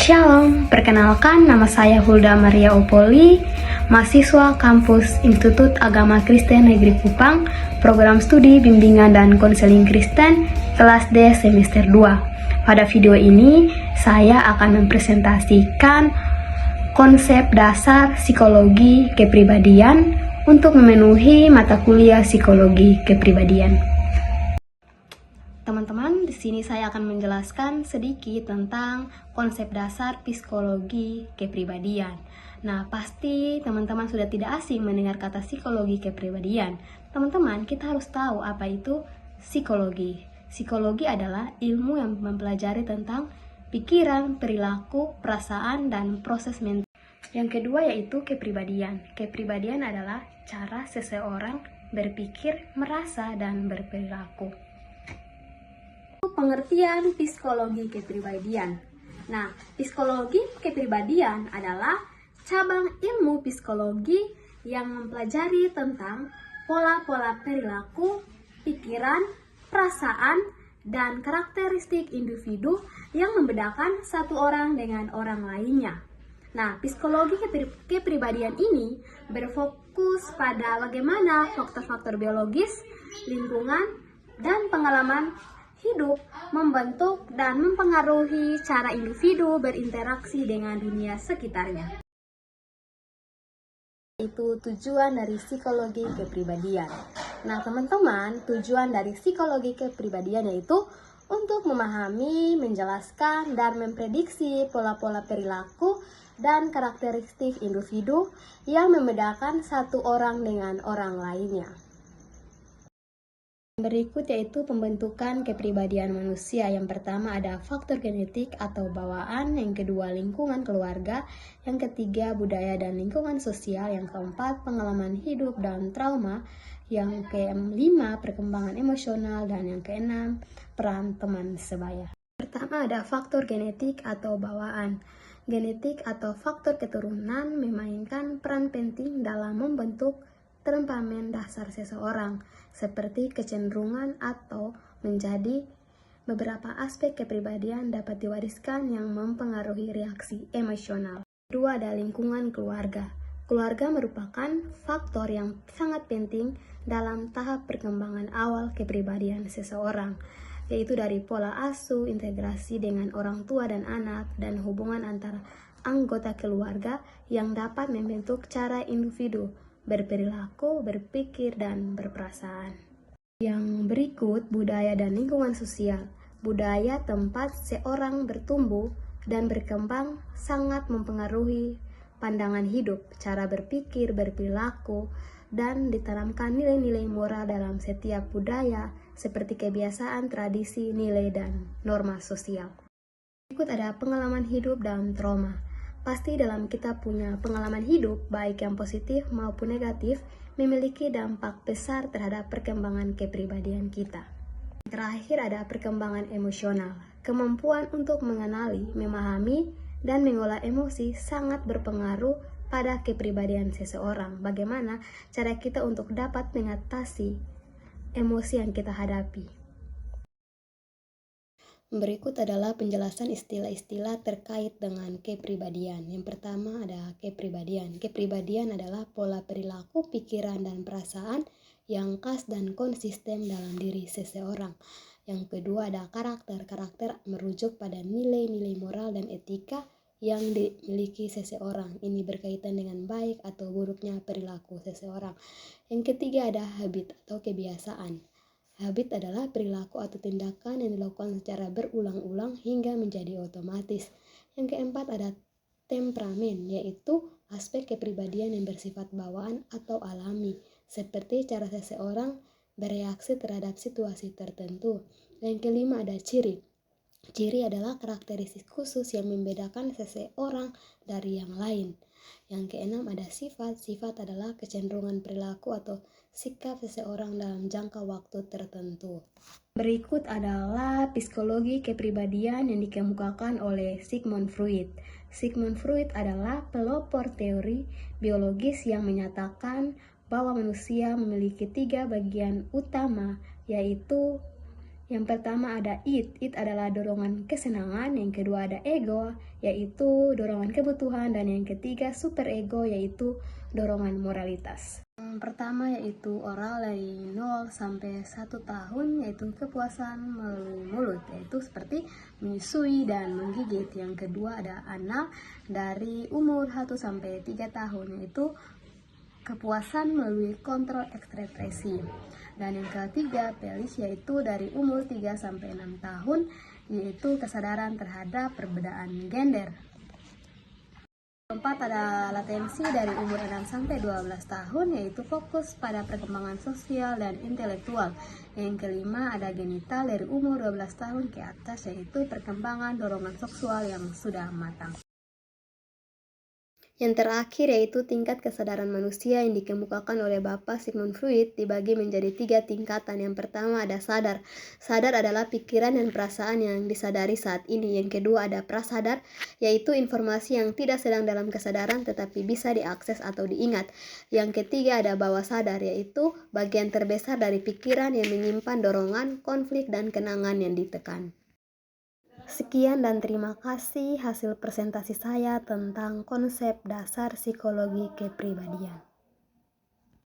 Shalom, perkenalkan nama saya Hulda Maria Opoli, mahasiswa kampus Institut Agama Kristen Negeri Kupang, program studi bimbingan dan konseling Kristen, kelas D semester 2. Pada video ini, saya akan mempresentasikan konsep dasar psikologi kepribadian untuk memenuhi mata kuliah psikologi kepribadian. Teman-teman, di sini saya akan menjelaskan sedikit tentang konsep dasar psikologi kepribadian. Nah, pasti teman-teman sudah tidak asing mendengar kata psikologi kepribadian. Teman-teman, kita harus tahu apa itu psikologi. Psikologi adalah ilmu yang mempelajari tentang pikiran, perilaku, perasaan, dan proses mental. Yang kedua yaitu kepribadian. Kepribadian adalah cara seseorang berpikir, merasa, dan berperilaku. Pengertian psikologi kepribadian. Nah, psikologi kepribadian adalah cabang ilmu psikologi yang mempelajari tentang pola-pola perilaku, pikiran, perasaan, dan karakteristik individu yang membedakan satu orang dengan orang lainnya. Nah, psikologi kepribadian ini berfokus pada bagaimana faktor-faktor biologis, lingkungan, dan pengalaman hidup membentuk dan mempengaruhi cara individu berinteraksi dengan dunia sekitarnya. Itu tujuan dari psikologi kepribadian. Nah, teman-teman, tujuan dari psikologi kepribadian yaitu untuk memahami, menjelaskan, dan memprediksi pola-pola perilaku dan karakteristik individu yang membedakan satu orang dengan orang lainnya. Berikut yaitu pembentukan kepribadian manusia. Yang pertama ada faktor genetik atau bawaan, yang kedua lingkungan keluarga, yang ketiga budaya dan lingkungan sosial, yang keempat pengalaman hidup dan trauma, yang kelima perkembangan emosional, dan yang keenam peran teman sebaya. Pertama ada faktor genetik atau bawaan. Genetik atau faktor keturunan memainkan peran penting dalam membentuk temperamen dasar seseorang, seperti kecenderungan atau menjadi beberapa aspek kepribadian dapat diwariskan yang mempengaruhi reaksi emosional. Kedua ada lingkungan keluarga. Keluarga merupakan faktor yang sangat penting dalam tahap perkembangan awal kepribadian seseorang, yaitu dari pola asuh, integrasi dengan orang tua dan anak, dan hubungan antara anggota keluarga yang dapat membentuk cara individu berperilaku, berpikir, dan berperasaan. Yang berikut, budaya dan lingkungan sosial. Budaya tempat seorang bertumbuh dan berkembang sangat mempengaruhi pandangan hidup, cara berpikir, berperilaku, dan ditanamkan nilai-nilai moral dalam setiap budaya, seperti kebiasaan, tradisi, nilai, dan norma sosial. Berikut ada pengalaman hidup dan trauma. Pasti dalam kita punya pengalaman hidup, baik yang positif maupun negatif, memiliki dampak besar terhadap perkembangan kepribadian kita. Terakhir ada perkembangan emosional. Kemampuan untuk mengenali, memahami, dan mengolah emosi sangat berpengaruh pada kepribadian seseorang. Bagaimana cara kita untuk dapat mengatasi emosi yang kita hadapi. Berikut adalah penjelasan istilah-istilah terkait dengan kepribadian. Yang pertama ada kepribadian. Kepribadian adalah pola perilaku, pikiran, dan perasaan yang khas dan konsisten dalam diri seseorang. Yang kedua ada karakter. Karakter merujuk pada nilai-nilai moral dan etika yang dimiliki seseorang. Ini berkaitan dengan baik atau buruknya perilaku seseorang. Yang ketiga ada habit atau kebiasaan. Habit adalah perilaku atau tindakan yang dilakukan secara berulang-ulang hingga menjadi otomatis. Yang keempat ada temperamen, yaitu aspek kepribadian yang bersifat bawaan atau alami, seperti cara seseorang bereaksi terhadap situasi tertentu. Yang kelima ada ciri. Ciri adalah karakteristik khusus yang membedakan seseorang dari yang lain. Yang keenam ada sifat. Sifat adalah kecenderungan perilaku atau sikap seseorang dalam jangka waktu tertentu. Berikut adalah psikologi kepribadian yang dikemukakan oleh Sigmund Freud. Sigmund Freud adalah pelopor teori biologis yang menyatakan bahwa manusia memiliki 3 bagian utama, yaitu Yang pertama ada id adalah dorongan kesenangan, yang kedua ada ego, yaitu dorongan kebutuhan, dan yang ketiga superego, yaitu dorongan moralitas. Yang pertama yaitu oral dari 0 sampai 1 tahun, yaitu kepuasan melalui mulut, yaitu seperti menyusui dan menggigit. Yang kedua ada anal dari umur 1 sampai 3 tahun, yaitu kepuasan melalui kontrol ekspresi. Dan yang ketiga, pelis, yaitu dari umur 3 sampai 6 tahun, yaitu kesadaran terhadap perbedaan gender. Keempat ada latensi dari umur 6 sampai 12 tahun, yaitu fokus pada perkembangan sosial dan intelektual. Yang kelima ada genital dari umur 12 tahun ke atas, yaitu perkembangan dorongan seksual yang sudah matang. Yang terakhir yaitu tingkat kesadaran manusia yang dikemukakan oleh Bapak Sigmund Freud dibagi menjadi 3 tingkatan. Yang pertama ada sadar. Sadar adalah pikiran dan perasaan yang disadari saat ini. Yang kedua ada prasadar, yaitu informasi yang tidak sedang dalam kesadaran tetapi bisa diakses atau diingat. Yang ketiga ada bawah sadar, yaitu bagian terbesar dari pikiran yang menyimpan dorongan, konflik, dan kenangan yang ditekan. Sekian dan terima kasih hasil presentasi saya tentang konsep dasar psikologi kepribadian.